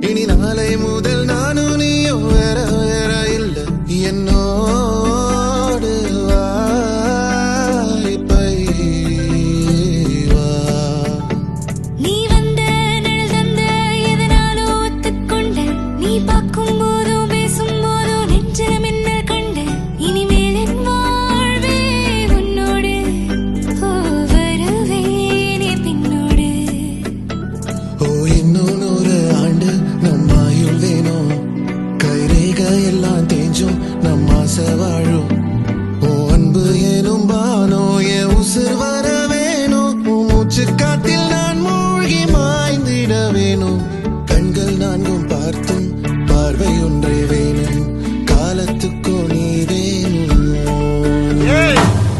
இனி நாளை முதல் நானும் நீயும் வேற வேற இல்ல என்னோடு வாய்ப்பை வா நீ வந்த நிழல் தந்த எதனாலோ ஒத்துக்கொண்ட நீ பார்க்கும் போதும் பேசும் போதும் நெஞ்சில மின்னல் கண்ட இனிமேல் என் வாழ்வே உன்னோடு வருவேனே பின்னோடு ஓ இன்னும் 100 ஆண்டு நம்ம ஆயுள் வேணும் கைரேக எல்லாம் தேஞ்சும் நம்ம ஆசை வாழும் ஓ அன்பு ஏனும் பானோ என் உசுர் வர வேணும் உன் மூச்சு காத்தில் நான் மூழ்கி மாய்ந்திட வேணும் கண்கள் நான்கும் பார்த்தும் பார்வை ஒன்றே வேணும் காலத்துக்கோ நீ வேணும்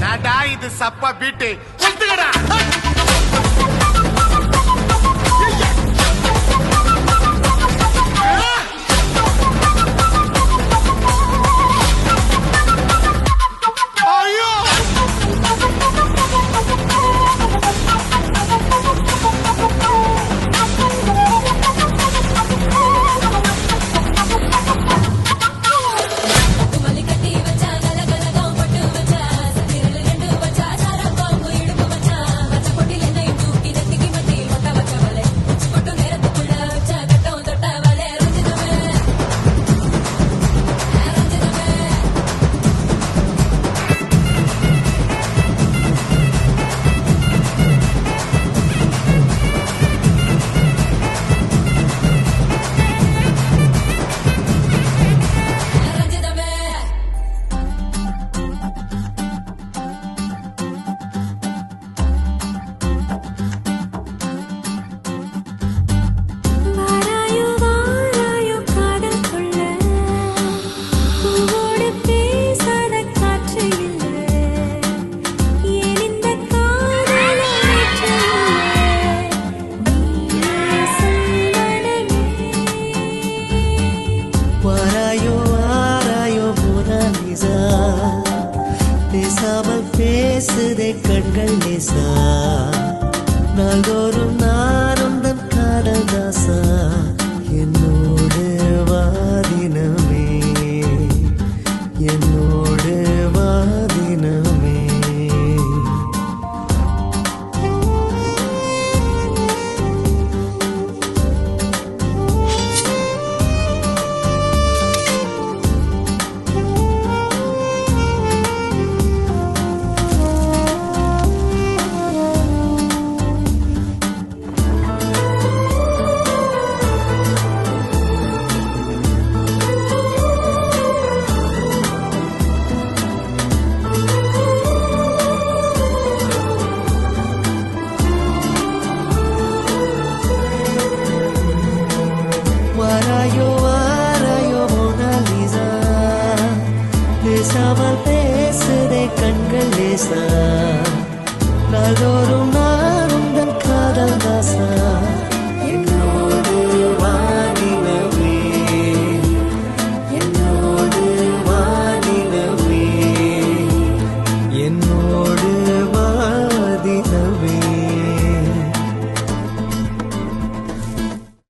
நாடா இது சப்பா பீட்டு பேசாமல் பேசுதே கண்கள் நேசா நாள்தோறும் நானும் தன் காதல் தாசா என்னோடு வாதினமே என்னோடு